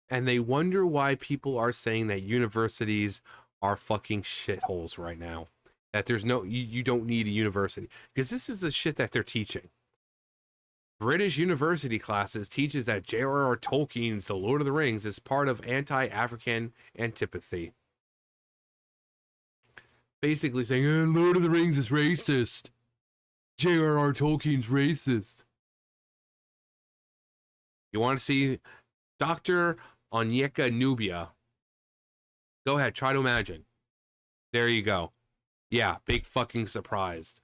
And they wonder why people are saying that universities are fucking shitholes right now. That there's no, you don't need a university. Because this is the shit that they're teaching. British university classes teaches that J.R.R. Tolkien's The Lord of the Rings is part of anti-African antipathy. Basically saying, Lord of the Rings is racist. J.R.R. Tolkien's racist. You want to see Dr. Onyeka Nubia? Go ahead, try to imagine. There you go. Yeah, big fucking surprised.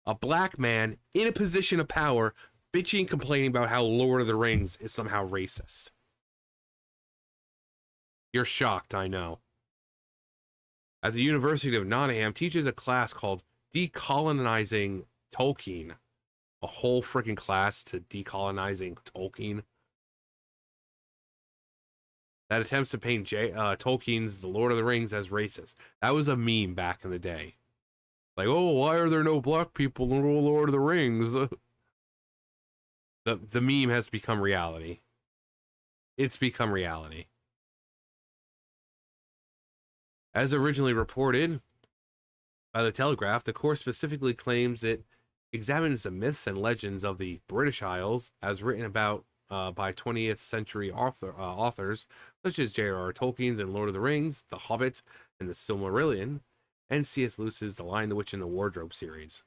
A black man in a position of power bitching, complaining about how Lord of the Rings is somehow racist. You're shocked, I know. At the University of Nottingham, teaches a class called Decolonizing Tolkien. A whole freaking class to decolonizing Tolkien. That attempts to paint Tolkien's The Lord of the Rings as racist. That was a meme back in the day. Like, oh, why are there no black people in The Lord of the Rings? The meme has become reality. It's become reality. As originally reported by the Telegraph, the course specifically claims it examines the myths and legends of the British Isles as written about by 20th century authors such as J.R.R. Tolkien's and Lord of the Rings, The Hobbit, and The Silmarillion, and C.S. Lewis's The Lion, the Witch, and the Wardrobe series.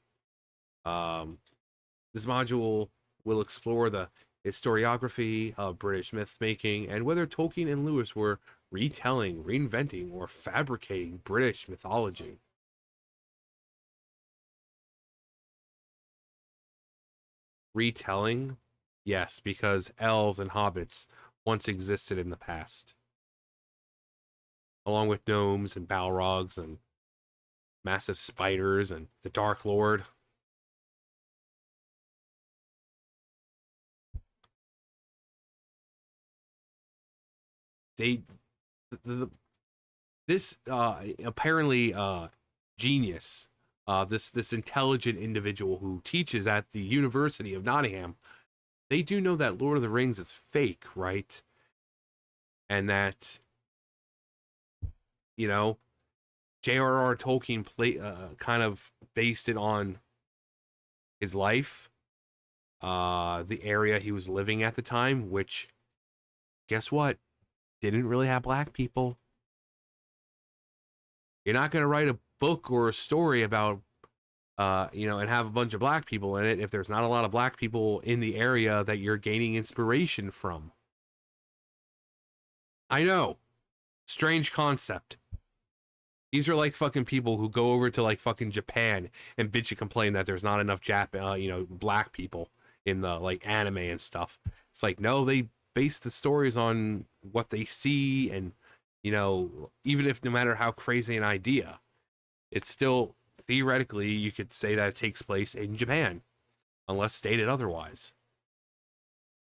This module will explore the historiography of British myth making and whether Tolkien and Lewis were retelling, reinventing, or fabricating British mythology. Retelling? Yes, because elves and hobbits once existed in the past, along with gnomes and balrogs and massive spiders and the Dark Lord. They, this apparently genius, this intelligent individual who teaches at the University of Nottingham, they do know that Lord of the Rings is fake, right? And that, you know, J.R.R. Tolkien kind of based it on his life, the area he was living at the time, which, guess what? Didn't really have black people. You're not going to write a book or a story about, and have a bunch of black people in it if there's not a lot of black people in the area that you're gaining inspiration from. I know. Strange concept. These are like fucking people who go over to like fucking Japan and bitch and complain that there's not enough black people in the like anime and stuff. It's like, no, they base the stories on what they see, and even if no matter how crazy an idea, it's still theoretically you could say that it takes place in Japan, unless stated otherwise.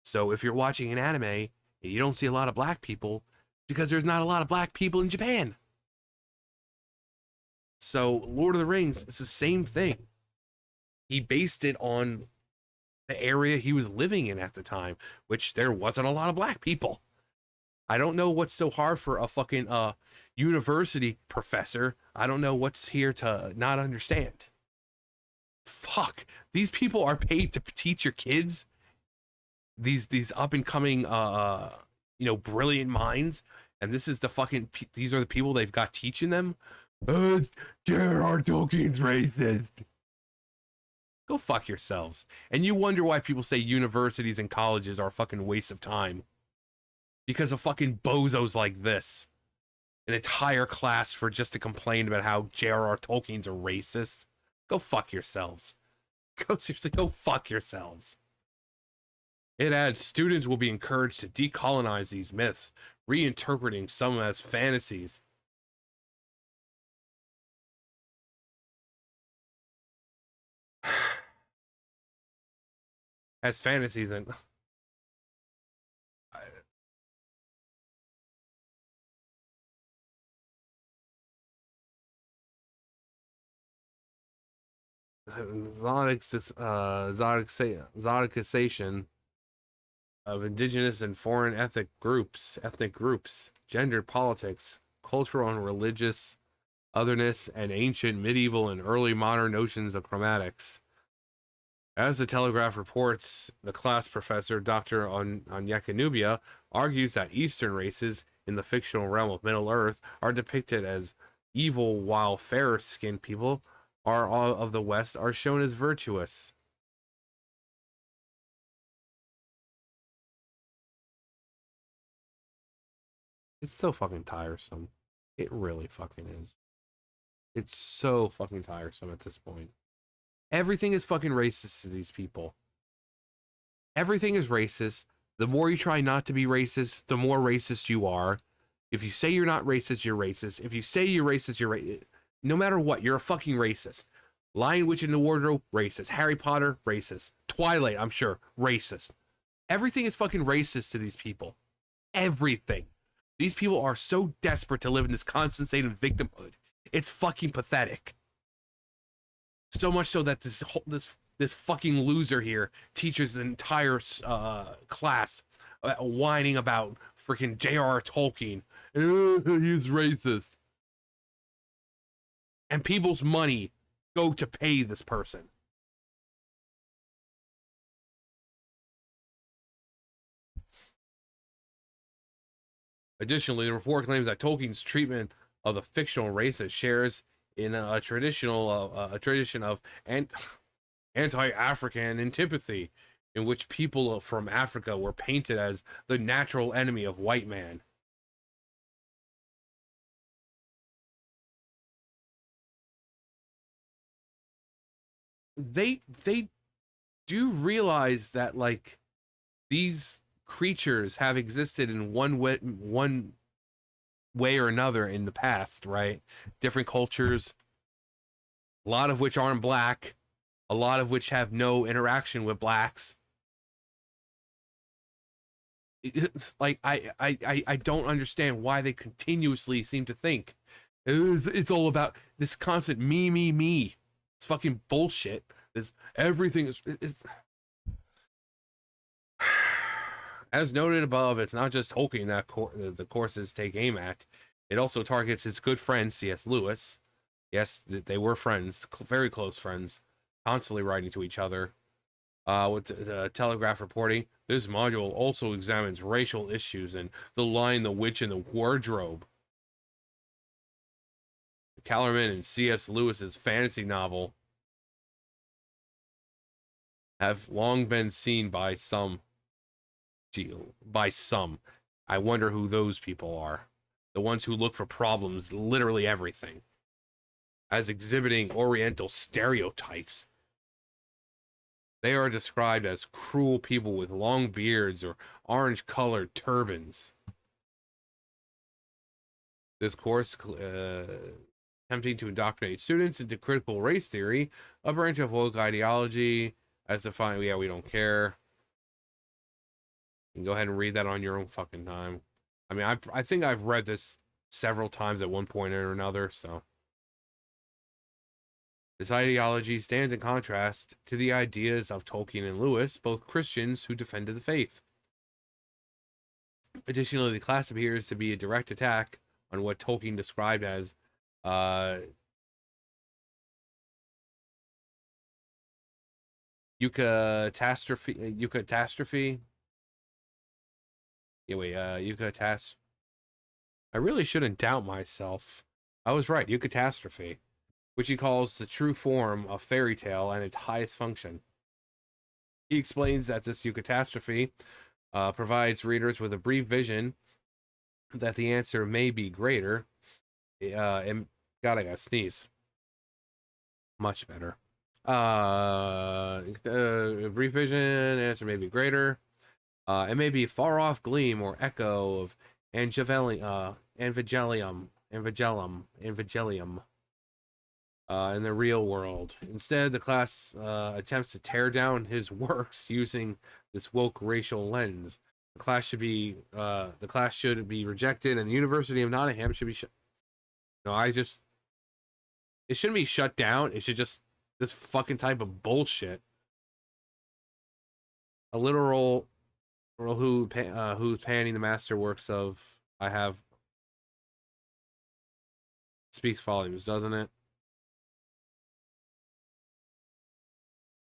So if you're watching an anime and you don't see a lot of black people, because there's not a lot of black people in Japan. So Lord of the Rings, it's the same thing. He based it on the area he was living in at the time, which there wasn't a lot of black people. I don't know what's so hard for a fucking university professor. I don't know what's here to not understand. Fuck, these people are paid to teach your kids. These up and coming brilliant minds, and this is the fucking these are the people they've got teaching them. J.R.R. Tolkien's racist. Go fuck yourselves. And you wonder why people say universities and colleges are a fucking waste of time. Because of fucking bozos like this. An entire class for just to complain about how J.R.R. Tolkien's a racist. Go fuck yourselves. Go seriously, go fuck yourselves. It adds, students will be encouraged to decolonize these myths, reinterpreting some as fantasies. As fantasies and Zodic, Zodicization of indigenous and foreign ethnic groups, gender politics, cultural and religious otherness, and ancient, medieval, and early modern notions of chromatics. As the Telegraph reports, the class professor, Dr. Onyekanubia, argues that Eastern races in the fictional realm of Middle-earth are depicted as evil, while fairer-skinned people of the West are shown as virtuous. It's so fucking tiresome. It really fucking is. It's so fucking tiresome at this point. Everything is fucking racist to these people. Everything is racist. The more you try not to be racist, the more racist you are. If you say you're not racist, you're racist. If you say you're racist, you're racist. No matter what, you're a fucking racist. Lion Witch in the Wardrobe, racist. Harry Potter, racist. Twilight, I'm sure, racist. Everything is fucking racist to these people. Everything. These people are so desperate to live in this constant state of victimhood. It's fucking pathetic. So much so that this fucking loser here teaches the entire class whining about freaking J.R.R. Tolkien. He's racist. And people's money go to pay this person. Additionally, the report claims that Tolkien's treatment of the fictional races shares in a tradition of anti-African antipathy, in which people from Africa were painted as the natural enemy of white man. They do realize that, like, these creatures have existed in one way or another in the past, right? Different cultures, a lot of which aren't black, a lot of which have no interaction with blacks. Like, I don't understand why they continuously seem to think it's all about this constant me. It's fucking bullshit. This everything is as noted above. It's not just Tolkien that the courses take aim at. It also targets his good friend C.S. Lewis. Yes, they were friends, very close friends, constantly writing to each other. With the Telegraph reporting, this module also examines racial issues and The Lion, the Witch, and the Wardrobe. Kellerman and C.S. Lewis's fantasy novel have long been seen by some. I wonder who those people are. The ones who look for problems, literally everything, as exhibiting Oriental stereotypes. They are described as cruel people with long beards or orange-colored turbans. This course attempting to indoctrinate students into critical race theory, a branch of woke ideology, as defined. Yeah, we don't care. You can go ahead and read that on your own fucking time. I mean, I think I've read this several times at one point or another, so. This ideology stands in contrast to the ideas of Tolkien and Lewis, both Christians who defended the faith. Additionally, the class appears to be a direct attack on what Tolkien described as eucatastrophe. Yeah, wait, eucatastrophe. I really shouldn't doubt myself. I was right, eucatastrophe, which he calls the true form of fairy tale and its highest function. He explains that this eucatastrophe provides readers with a brief vision that the answer may be greater. And God, I gotta sneeze. Much better. Brief vision, answer may be greater. It may be a far off gleam or echo of Evangelium in the real world. Instead, the class attempts to tear down his works using this woke racial lens. The class should be rejected, and the University of Nottingham should be shut. No, it shouldn't be shut down. It should just this fucking type of bullshit. A literal Or who's panning the masterworks of I have speaks volumes, doesn't it?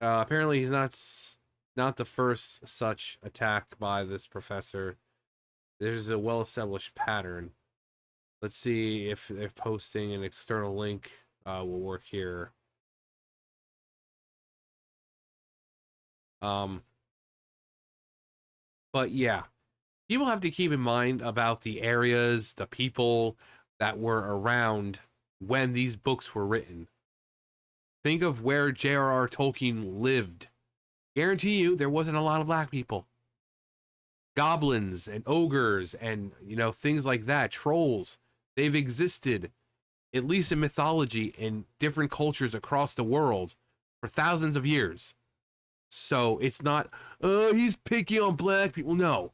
Apparently, he's not the first such attack by this professor. There's a well-established pattern. Let's see if posting an external link will work here. But yeah, people have to keep in mind about the areas, the people that were around when these books were written. Think of where J.R.R. Tolkien lived. Guarantee you there wasn't a lot of black people. Goblins and ogres and, things like that, trolls, they've existed, at least in mythology, in different cultures across the world for thousands of years. So it's not, oh, he's picking on black people. No.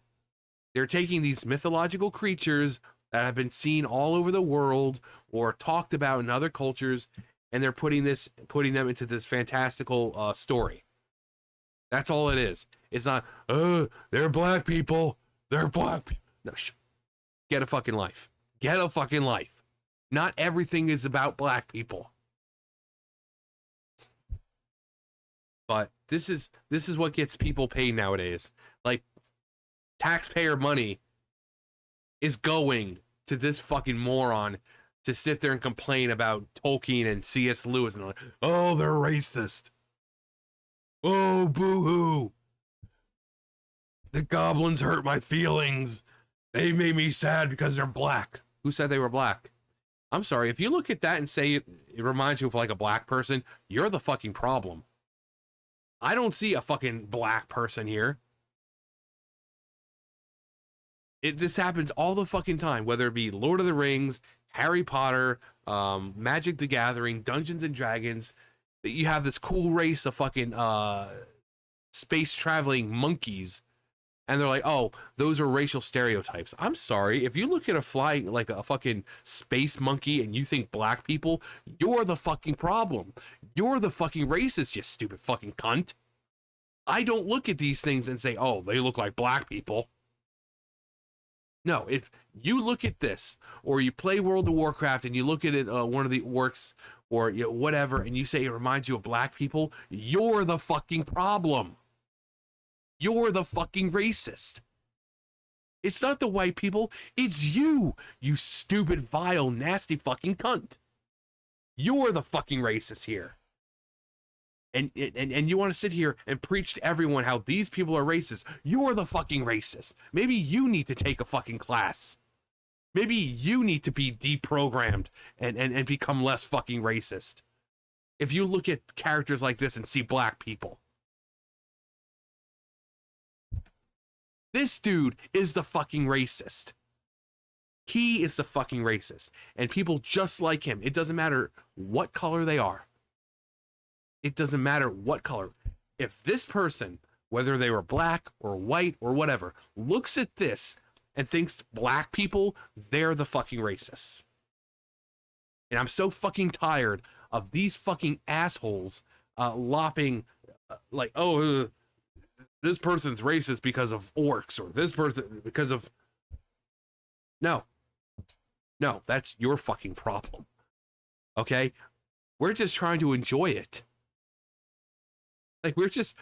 They're taking these mythological creatures that have been seen all over the world or talked about in other cultures, and they're putting them into this fantastical story. That's all it is. It's not, they're black people. They're black people. No, get a fucking life. Get a fucking life. Not everything is about black people. But this is what gets people paid nowadays. Like, taxpayer money is going to this fucking moron to sit there and complain about Tolkien and C.S. Lewis and like, oh, they're racist. Oh, boo-hoo. The goblins hurt my feelings. They made me sad because they're black. Who said they were black? I'm sorry, if you look at that and say it reminds you of like a black person, you're the fucking problem. I don't see a fucking black person here. This happens all the fucking time, whether it be Lord of the Rings, Harry Potter, Magic the Gathering, Dungeons and Dragons. You have this cool race of fucking space traveling monkeys, and they're like, oh, those are racial stereotypes. I'm sorry, if you look at a flying, like a fucking space monkey and you think black people, you're the fucking problem. You're the fucking racist, you stupid fucking cunt. I don't look at these things and say, oh, they look like black people. No, if you look at this, or you play World of Warcraft and you look at it, one of the orcs, or whatever, and you say it reminds you of black people, you're the fucking problem. You're the fucking racist. It's not the white people, it's you, you stupid, vile, nasty fucking cunt. You're the fucking racist here. And you want to sit here and preach to everyone how these people are racist. You're the fucking racist. Maybe you need to take a fucking class. Maybe you need to be deprogrammed and become less fucking racist. If you look at characters like this and see black people. This dude is the fucking racist. He is the fucking racist. And people just like him. It doesn't matter what color they are. It doesn't matter what color. If this person, whether they were black or white or whatever, looks at this and thinks black people, they're the fucking racists. And I'm so fucking tired of these fucking assholes lopping like, oh, this person's racist because of orcs, or this person because of... No, that's your fucking problem. Okay? We're just trying to enjoy it. Like, we're just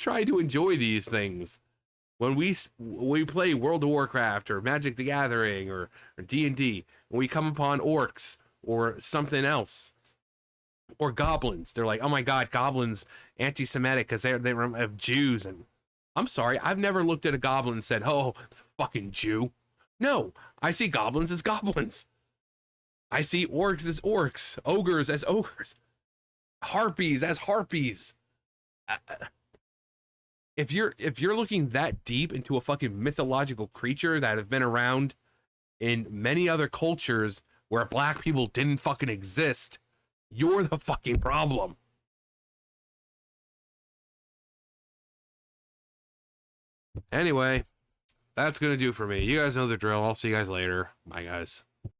trying to enjoy these things. When we play World of Warcraft or Magic the Gathering or D&D, when we come upon orcs or something else, or goblins, they're like, oh my god, goblins anti-Semitic because they have Jews. And I'm sorry, I've never looked at a goblin and said, oh, fucking Jew. No, I see goblins as goblins. I see orcs as orcs, ogres as ogres, harpies as harpies. If you're looking that deep into a fucking mythological creature that have been around in many other cultures where black people didn't fucking exist, you're the fucking problem. Anyway, that's gonna do for me. You guys know the drill. I'll see you guys later. Bye, guys.